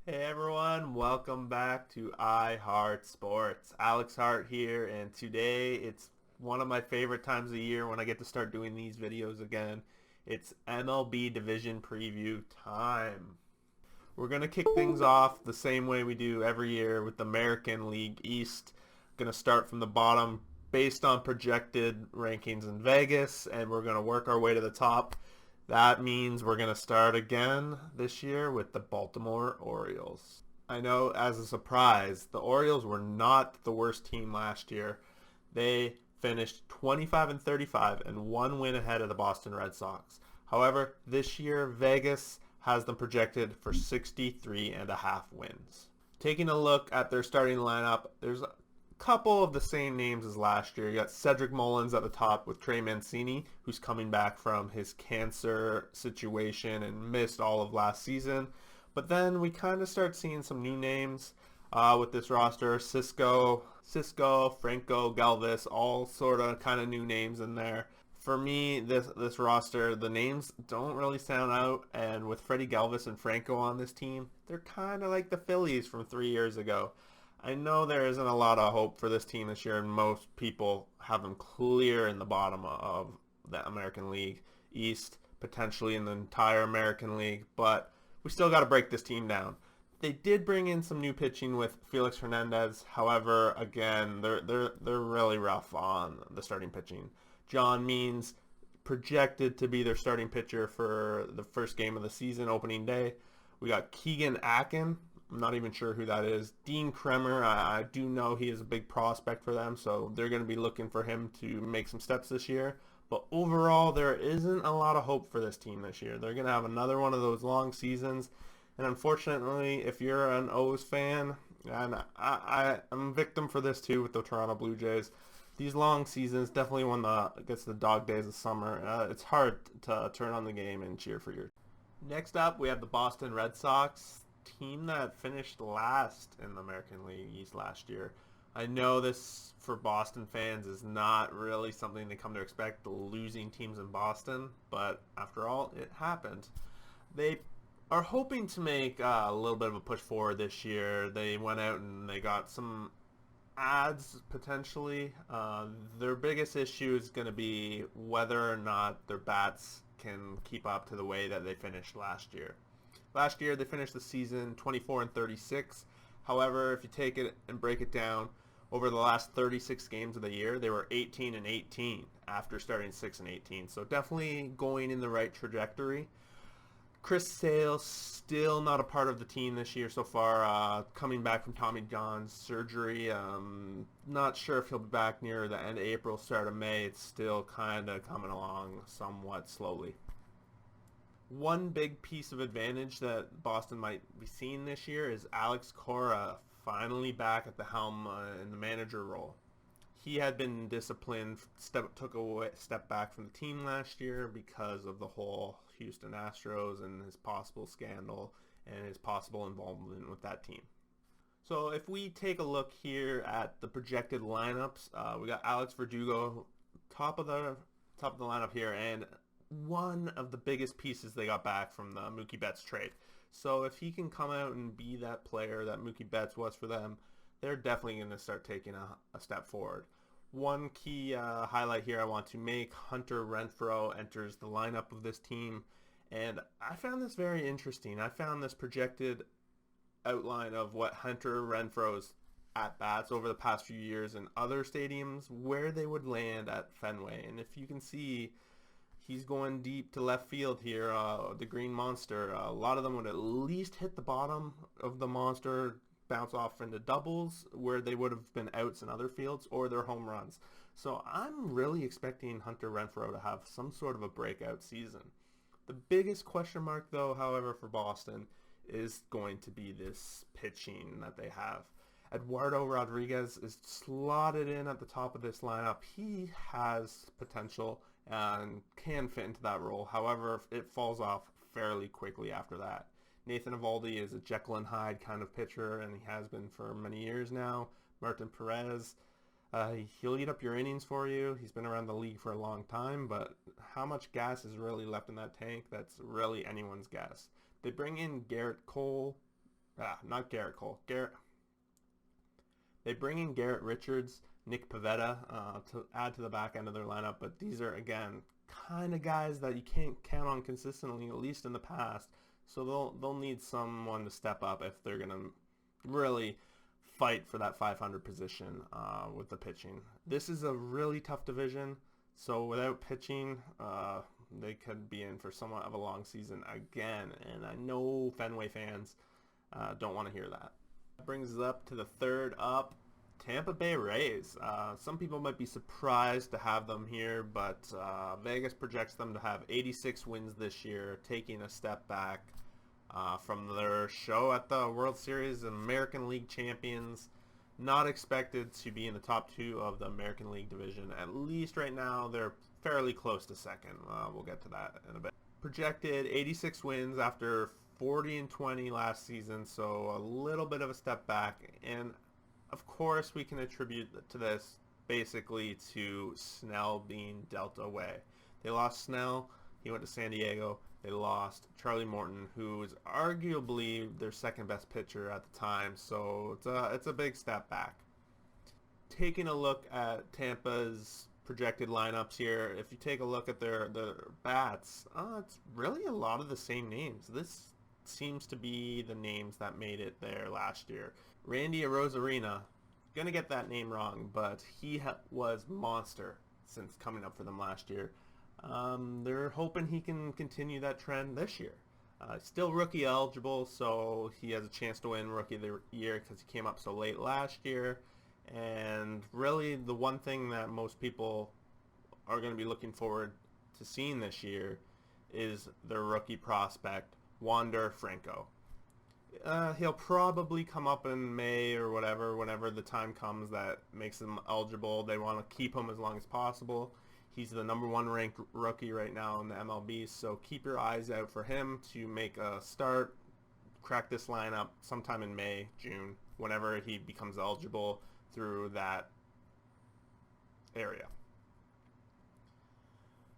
Hey everyone, welcome back to IHartSports. Alex Hart here, and today it's one of my favorite times of the year when I get to start doing these videos again. It's MLB Division Preview time. We're going to kick things off the same way we do every year with the American League East. Going to start from the bottom based on projected rankings in Vegas, and we're going to work our way to the top. That means we're going to start again this year with the Baltimore Orioles. I know, as a surprise, the Orioles were not the worst team last year. They finished 25 and 35 and one win ahead of the Boston Red Sox. However, this year Vegas has them projected for 63 and a half wins. Taking a look at their starting lineup, there's a couple of the same names as last year. You got Cedric Mullins at the top with Trey Mancini, who's coming back from his cancer situation and missed all of last season. But then we kind of start seeing some new names with this roster. Cisco, Franco, Galvis, all sort of kind of new names in there. For me, this roster, the names don't really sound out, and with Freddie Galvis and Franco on this team, they're kind of like the Phillies from 3 years ago. I know there isn't a lot of hope for this team this year, and most people have them clear in the bottom of the American League East, potentially in the entire American League, but we still got to break this team down. They did bring in some new pitching with Felix Hernandez. However, again, they're really rough on the starting pitching. John Means projected to be their starting pitcher for the first game of the season, opening day. We got Keegan Akin. I'm not even sure who that is. Dean Kremer, I do know he is a big prospect for them, so they're going to be looking for him to make some steps this year. But overall, there isn't a lot of hope for this team this year. They're going to have another one of those long seasons. And unfortunately, if you're an O's fan, and I'm a victim for this too with the Toronto Blue Jays, these long seasons, definitely when it gets the dog days of summer, it's hard to turn on the game and cheer for your. Next up, we have the Boston Red Sox, team that finished last in the American League East last year. I know this for Boston fans is not really something they come to expect, losing teams in Boston, but after all, it happened. They are hoping to make a little bit of a push forward this year. They went out and they got some ads potentially. Their biggest issue is going to be whether or not their bats can keep up to the way that they finished last year. Last year they finished the season 24 and 36. However, if you take it and break it down over the last 36 games of the year, they were 18 and 18 after starting 6 and 18. So definitely going in the right trajectory. Chris Sale still not a part of the team this year so far, coming back from Tommy John's surgery. Not sure if he'll be back near the end of April, start of May. It's still kind of coming along somewhat slowly. One big piece of advantage that Boston might be seeing this year is Alex Cora finally back at the helm in the manager role. He had been disciplined, took a step back from the team last year because of the whole Houston Astros and his possible scandal and his possible involvement with that team. So if we take a look here at the projected lineups, we got Alex Verdugo top of the lineup here, and one of the biggest pieces they got back from the Mookie Betts trade. So if he can come out and be that player that Mookie Betts was for them, they're definitely going to start taking a step forward. One key highlight here I want to make, Hunter Renfroe enters the lineup of this team, and I found this very interesting. I found this projected outline of what Hunter Renfroe's at-bats over the past few years in other stadiums, where they would land at Fenway. And if you can see, he's going deep to left field here, the Green Monster. A lot of them would at least hit the bottom of the Monster, bounce off into doubles where they would have been outs in other fields, or their home runs. So I'm really expecting Hunter Renfroe to have some sort of a breakout season. The biggest question mark though, however, for Boston is going to be this pitching that they have. Eduardo Rodriguez is slotted in at the top of this lineup. He has potential and can fit into that role. However, it falls off fairly quickly after that. Nathan Eovaldi is a Jekyll and Hyde kind of pitcher, and he has been for many years now. Martin Perez, he'll eat up your innings for you. He's been around the league for a long time, but how much gas is really left in that tank? That's really anyone's guess. They bring in Garrett Cole. not Garrett Cole. They bring in Garrett Richards, Nick Pivetta to add to the back end of their lineup, but these are, again, kind of guys that you can't count on consistently, at least in the past. So they'll need someone to step up if they're going to really fight for that 500 position with the pitching. This is a really tough division, so without pitching, they could be in for somewhat of a long season again, and I know Fenway fans don't want to hear that. That brings us up to the third up, Tampa Bay Rays. Some people might be surprised to have them here, but Vegas projects them to have 86 wins this year, taking a step back from their show at the World Series and American League champions. Not expected to be in the top two of the American League division. At least right now, they're fairly close to second. We'll get to that in a bit. Projected 86 wins after 40-20 last season, so a little bit of a step back. And of course, we can attribute to this basically to Snell being dealt away. They lost Snell. He went to San Diego. They lost Charlie Morton, who was arguably their second best pitcher at the time, so it's a big step back. Taking a look at Tampa's projected lineups here, if you take a look at their bats, it's really a lot of the same names. This seems to be the names that made it there last year. Randy Arozarena, gonna get that name wrong, but he was monster since coming up for them last year. They're hoping he can continue that trend this year. Still rookie eligible, so he has a chance to win Rookie of the Year because he came up so late last year. And really the one thing that most people are going to be looking forward to seeing this year is their rookie prospect, Wander Franco. He'll probably come up in May or whatever, whenever the time comes that makes him eligible. They want to keep him as long as possible. He's the #1 ranked rookie right now in the MLB, so keep your eyes out for him to make a start, crack this lineup sometime in May, June, whenever he becomes eligible through that area.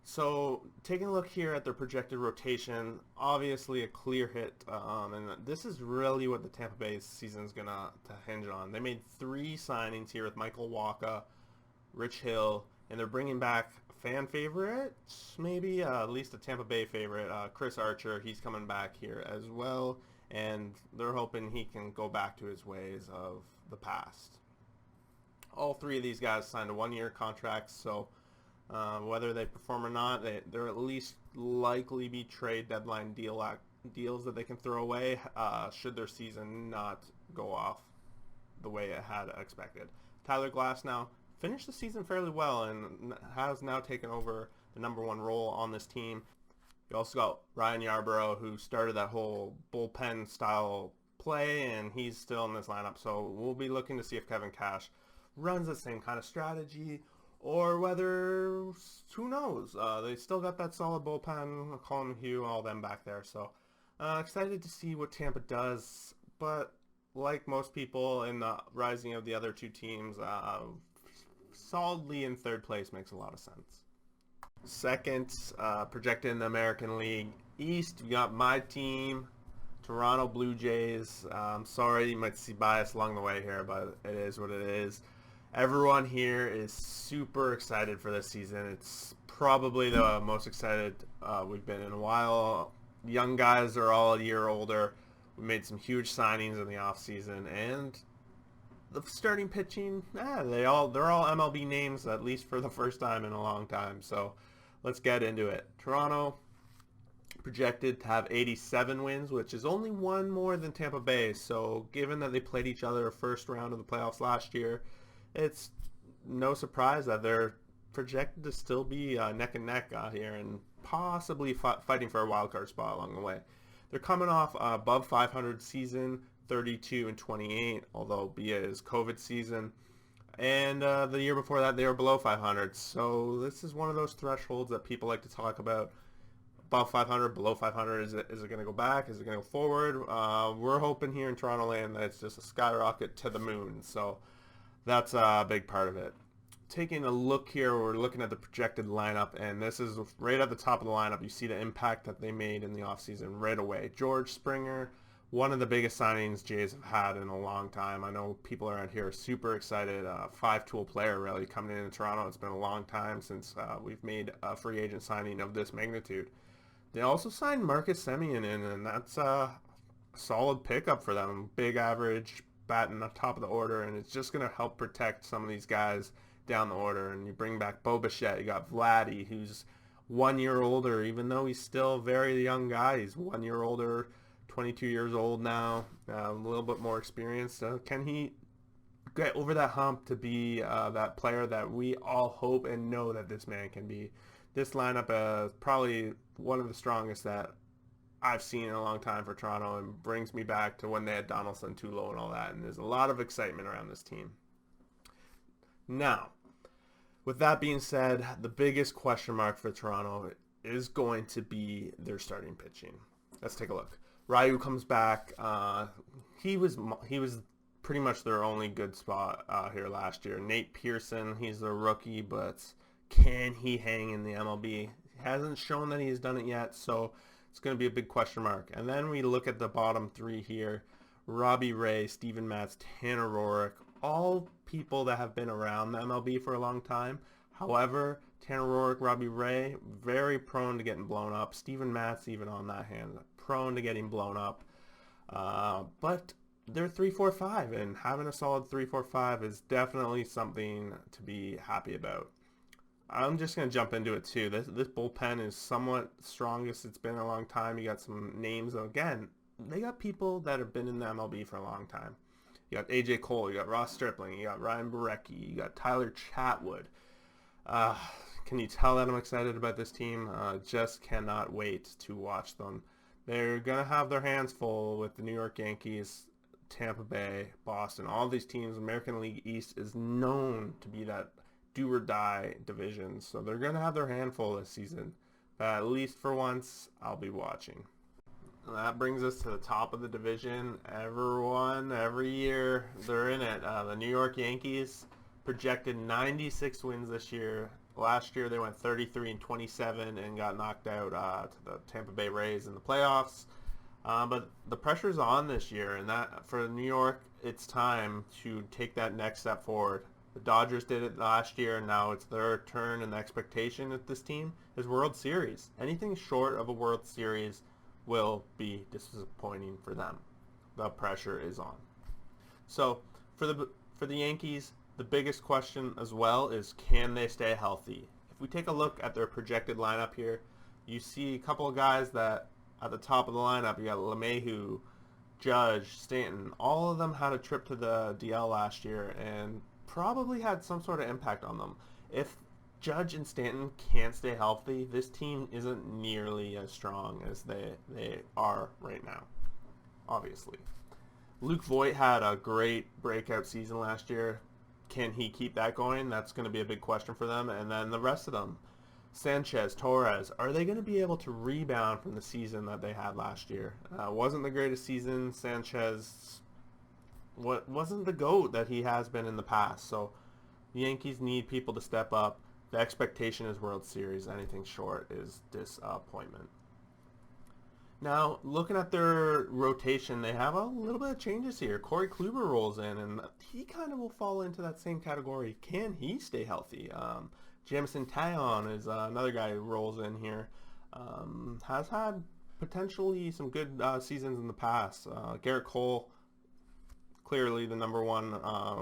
So taking a look here at their projected rotation, obviously a clear hit, and this is really what the Tampa Bay season is going to hinge on. They made 3 signings here with Michael Wacha, Rich Hill, and they're bringing back fan favorite, maybe at least a Tampa Bay favorite, Chris Archer. He's coming back here as well, and they're hoping he can go back to his ways of the past. All 3 of these guys signed a 1-year contract, so whether they perform or not, they're at least likely be trade deadline deals that they can throw away should their season not go off the way it had expected. Tyler Glasnow finished the season fairly well and has now taken over the #1 role on this team. You also got Ryan Yarbrough, who started that whole bullpen style play, and he's still in this lineup, so we'll be looking to see if Kevin Cash runs the same kind of strategy, or whether, who knows, they still got that solid bullpen, Colin Hugh, all them back there, so excited to see what Tampa does, but like most people in the rising of the other 2 teams, solidly in 3rd place makes a lot of sense. Second, projected in the American League East, we got my team, Toronto Blue Jays. Sorry, you might see bias along the way here, but it is what it is. Everyone here is super excited for this season. It's probably the most excited we've been in a while. Young guys are all a year older. We made some huge signings in the offseason, and the starting pitching, they're all MLB names, at least for the first time in a long time. So let's get into it. Toronto projected to have 87 wins, which is only 1 more than Tampa Bay. So given that they played each other first round of the playoffs last year, it's no surprise that they're projected to still be neck and neck here and possibly fighting for a wild card spot along the way. They're coming off above 500 season, 32-28, although be it is COVID season. And the year before that, they were below 500. So this is one of those thresholds that people like to talk about. Above 500, below 500, is it going to go back? Is it going to go forward? We're hoping here in Toronto land that it's just a skyrocket to the moon. So that's a big part of it. Taking a look here, we're looking at the projected lineup, and this is right at the top of the lineup. You see the impact that they made in the offseason right away. George Springer one of the biggest signings Jays have had in a long time. I know people around here are super excited. Five-tool player really coming into Toronto. It's been a long time since we've made a free agent signing of this magnitude. They also signed Marcus Semien in, and that's a solid pickup for them. Big average, batting on top of the order, and it's just going to help protect some of these guys down the order. And you bring back Bo Bichette. You got Vladdy, who's 1 year older, even though he's still a very young guy. He's 1 year older, 22 years old now, a little bit more experienced. Can he get over that hump to be that player that we all hope and know that this man can be? This lineup is probably one of the strongest that I've seen in a long time for Toronto, and brings me back to when they had Donaldson, Tulo, and all that. And there's a lot of excitement around this team. Now, with that being said, the biggest question mark for Toronto is going to be their starting pitching. Let's take a look. Ryu comes back. He was pretty much their only good spot here last year. Nate Pearson, he's a rookie, but can he hang in the MLB? He hasn't shown that he's done it yet, so it's going to be a big question mark. And then we look at the bottom three here. Robbie Ray, Steven Matz, Tanner Roark, all people that have been around the MLB for a long time. However, Tanner Roark, Robbie Ray, very prone to getting blown up. Steven Matz, even on that hand, prone to getting blown up. But they're 3-4-5, and having a solid 3-4-5 is definitely something to be happy about. I'm just going to jump into it too. This bullpen is somewhat strongest it's been in a long time. You got some names. Again, they got people that have been in the MLB for a long time. You got AJ Cole, you got Ross Stripling, you got Ryan Borucki, you got Tyler Chatwood. Can you tell that I'm excited about this team? Just cannot wait to watch them. They're going to have their hands full with the New York Yankees, Tampa Bay, Boston. All these teams. American League East is known to be that do or die division, so they're going to have their handful this season. But at least for once, I'll be watching. And that brings us to the top of the division. Every year, they're in it. The New York Yankees projected 96 wins this year. Last year, they went 33-27 and got knocked out to the Tampa Bay Rays in the playoffs. But the pressure's on this year, and that for New York, it's time to take that next step forward. The Dodgers did it last year, and now it's their turn, and the expectation of this team is World Series. Anything short of a World Series will be disappointing for them. The pressure is on. So for the Yankees, the biggest question as well is, can they stay healthy? If we take a look at their projected lineup here, you see a couple of guys that at the top of the lineup, you got LeMahieu, Judge, Stanton. All of them had a trip to the DL last year and probably had some sort of impact on them. If Judge and Stanton can't stay healthy, this team isn't nearly as strong as they are right now, obviously. Luke Voit had a great breakout season last year. Can he keep that going? That's going to be a big question for them. And then the rest of them, Sanchez, Torres, are they going to be able to rebound from the season that they had last year? Wasn't the greatest season. Sanchez wasn't the GOAT that he has been in the past. So the Yankees need people to step up. The expectation is World Series. Anything short is disappointment. Now, looking at their rotation, they have a little bit of changes here. Corey Kluber rolls in, and he kind of will fall into that same category. Can he stay healthy? Jameson Taillon is another guy who rolls in here. Has had potentially some good seasons in the past. Garrett Cole, clearly the number one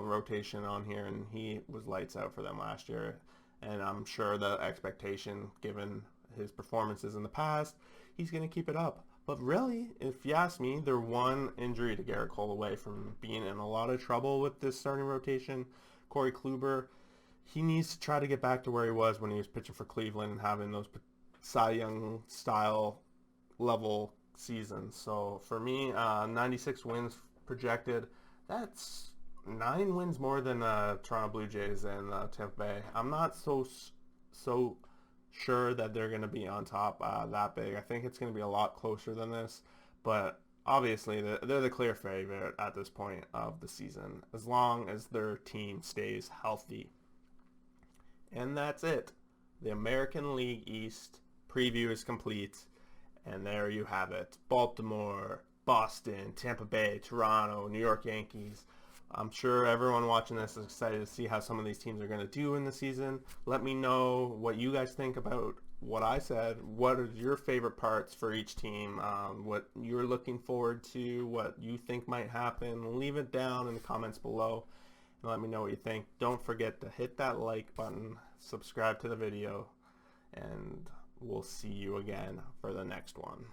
rotation on here, and he was lights out for them last year. And I'm sure the expectation, given his performances in the past, he's going to keep it up. But really, if you ask me, they're one injury to Garrett Cole away from being in a lot of trouble with this starting rotation. Corey Kluber, he needs to try to get back to where he was when he was pitching for Cleveland and having those Cy Young style level seasons. So for me, 96 wins projected. That's 9 wins more than Toronto Blue Jays and Tampa Bay. I'm not so sure that they're going to be on top that big. I think it's going to be a lot closer than this, but obviously they're the clear favorite at this point of the season, as long as their team stays healthy. And that's it. The American League East preview is complete, and there you have it. Baltimore Boston, Tampa Bay, Toronto, New York Yankees. I'm sure everyone watching this is excited to see how some of these teams are going to do in the season. Let me know what you guys think about what I said. What are your favorite parts for each team? What you're looking forward to? What you think might happen? Leave it down in the comments below and let me know what you think. Don't forget to hit that like button, subscribe to the video, and we'll see you again for the next one.